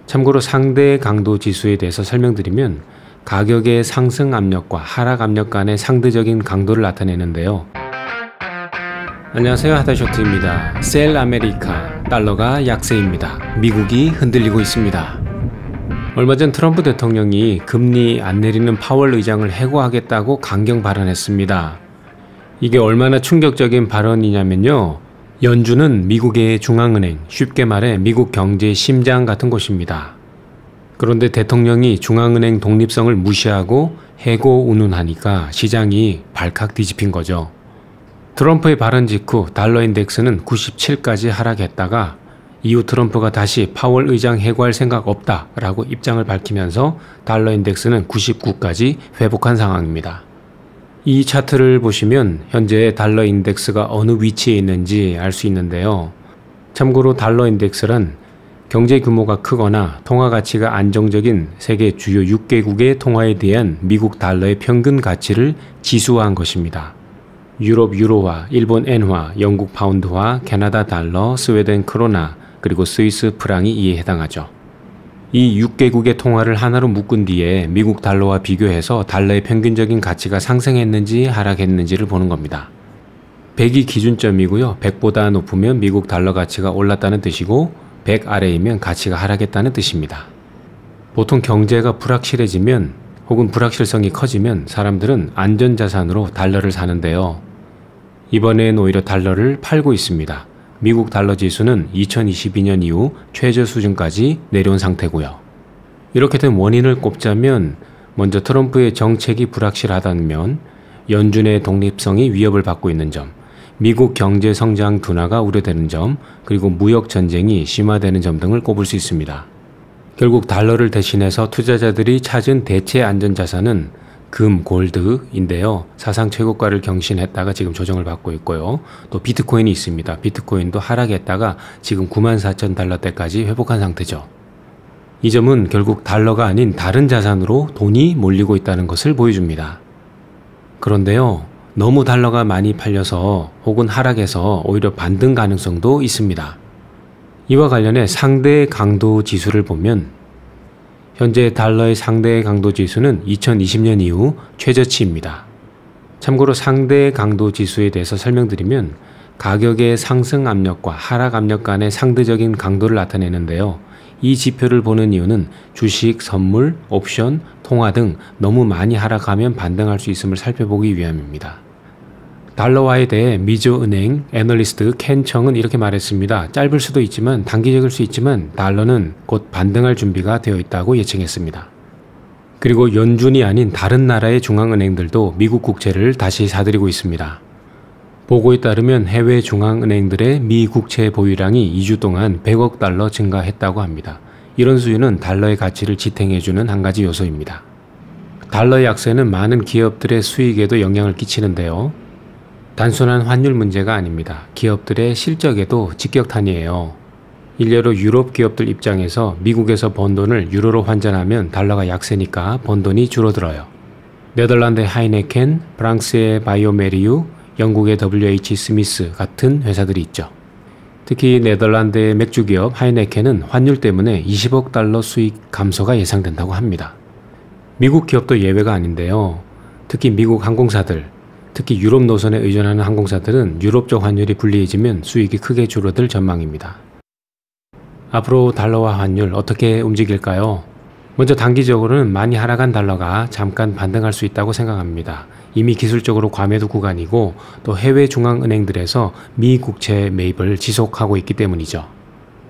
참고로 상대 강도 지수에 대해서 설명드리면 가격의 상승 압력과 하락 압력 간의 상대적인 강도를 나타내는데요. 안녕하세요, 하다쇼트입니다. 셀 아메리카, 달러가 약세입니다. 미국이 흔들리고 있습니다. 얼마 전 트럼프 대통령이 금리 안 내리는 파월 의장을 해고하겠다고 강경 발언했습니다. 이게 얼마나 충격적인 발언이냐면요. 연준은 미국의 중앙은행, 쉽게 말해 미국 경제의 심장 같은 곳입니다. 그런데 대통령이 중앙은행 독립성을 무시하고 해고 운운하니까 시장이 발칵 뒤집힌 거죠. 트럼프의 발언 직후 달러 인덱스는 97까지 하락했다가 이후 트럼프가 다시 파월 의장 해고할 생각 없다 라고 입장을 밝히면서 달러 인덱스는 99까지 회복한 상황입니다. 이 차트를 보시면 현재 달러 인덱스가 어느 위치에 있는지 알 수 있는데요. 참고로 달러 인덱스란 경제 규모가 크거나 통화 가치가 안정적인 세계 주요 6개국의 통화에 대한 미국 달러의 평균 가치를 지수화한 것입니다. 유럽 유로화, 일본 엔화, 영국 파운드화, 캐나다 달러, 스웨덴 크로나, 그리고 스위스 프랑이 이에 해당하죠. 이 6개국의 통화를 하나로 묶은 뒤에 미국 달러와 비교해서 달러의 평균적인 가치가 상승했는지 하락했는지를 보는 겁니다. 100이 기준점이고요. 100보다 높으면 미국 달러 가치가 올랐다는 뜻이고 100 아래이면 가치가 하락했다는 뜻입니다. 보통 경제가 불확실해지면 혹은 불확실성이 커지면 사람들은 안전자산으로 달러를 사는데요. 이번엔 오히려 달러를 팔고 있습니다. 미국 달러 지수는 2022년 이후 최저 수준까지 내려온 상태고요. 이렇게 된 원인을 꼽자면 먼저 트럼프의 정책이 불확실하다는 면, 연준의 독립성이 위협을 받고 있는 점, 미국 경제 성장 둔화가 우려되는 점, 그리고 무역 전쟁이 심화되는 점 등을 꼽을 수 있습니다. 결국 달러를 대신해서 투자자들이 찾은 대체 안전자산은 금, 골드인데요. 사상 최고가를 경신했다가 지금 조정을 받고 있고요. 또 비트코인이 있습니다. 비트코인도 하락했다가 지금 94,000달러대까지 회복한 상태죠. 이 점은 결국 달러가 아닌 다른 자산으로 돈이 몰리고 있다는 것을 보여줍니다. 그런데요. 너무 달러가 많이 팔려서 혹은 하락해서 오히려 반등 가능성도 있습니다. 이와 관련해 상대 강도 지수를 보면 현재 달러의 상대 강도 지수는 2020년 이후 최저치입니다. 참고로 상대 강도 지수에 대해서 설명드리면 가격의 상승 압력과 하락 압력 간의 상대적인 강도를 나타내는데요. 이 지표를 보는 이유는 주식, 선물, 옵션, 통화 등 너무 많이 하락하면 반등할 수 있음을 살펴보기 위함입니다. 달러화에 대해 미주은행 애널리스트 켄 청은 이렇게 말했습니다. 짧을 수도 있지만 단기적일 수 있지만 달러는 곧 반등할 준비가 되어 있다고 예측했습니다. 그리고 연준이 아닌 다른 나라의 중앙은행들도 미국 국채를 다시 사들이고 있습니다. 보고에 따르면 해외 중앙은행들의 미 국채 보유량이 2주 동안 100억 달러 증가했다고 합니다. 이런 수준은 달러의 가치를 지탱해주는 한 가지 요소입니다. 달러 약세는 많은 기업들의 수익에도 영향을 끼치는데요. 단순한 환율 문제가 아닙니다. 기업들의 실적에도 직격탄이에요. 일례로 유럽 기업들 입장에서 미국에서 번 돈을 유로로 환전하면 달러가 약세니까 번 돈이 줄어들어요. 네덜란드의 하이네켄, 프랑스의 바이오메리유, 영국의 WH 스미스 같은 회사들이 있죠. 특히 네덜란드의 맥주 기업 하이네켄은 환율 때문에 20억 달러 수익 감소가 예상된다고 합니다. 미국 기업도 예외가 아닌데요. 특히 미국 항공사들, 특히 유럽 노선에 의존하는 항공사들은 유럽 쪽 환율이 불리해지면 수익이 크게 줄어들 전망입니다. 앞으로 달러와 환율 어떻게 움직일까요? 먼저 단기적으로는 많이 하락한 달러가 잠깐 반등할 수 있다고 생각합니다. 이미 기술적으로 과매도 구간이고 또 해외 중앙은행들에서 미 국채 매입을 지속하고 있기 때문이죠.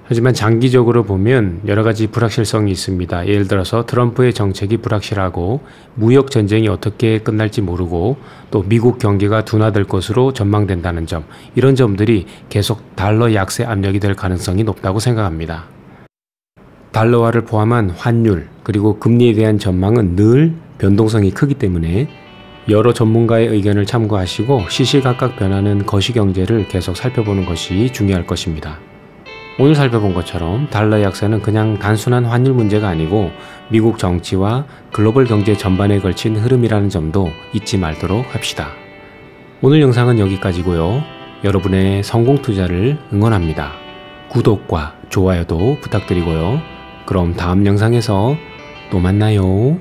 하지만 장기적으로 보면 여러 가지 불확실성이 있습니다. 예를 들어서 트럼프의 정책이 불확실하고 무역 전쟁이 어떻게 끝날지 모르고 또 미국 경기가 둔화될 것으로 전망된다는 점, 이런 점들이 계속 달러 약세 압력이 될 가능성이 높다고 생각합니다. 달러화를 포함한 환율 그리고 금리에 대한 전망은 늘 변동성이 크기 때문에 여러 전문가의 의견을 참고하시고 시시각각 변하는 거시경제를 계속 살펴보는 것이 중요할 것입니다. 오늘 살펴본 것처럼 달러 약세는 그냥 단순한 환율 문제가 아니고 미국 정치와 글로벌 경제 전반에 걸친 흐름이라는 점도 잊지 말도록 합시다. 오늘 영상은 여기까지고요. 여러분의 성공 투자를 응원합니다. 구독과 좋아요도 부탁드리고요. 그럼 다음 영상에서 또 만나요.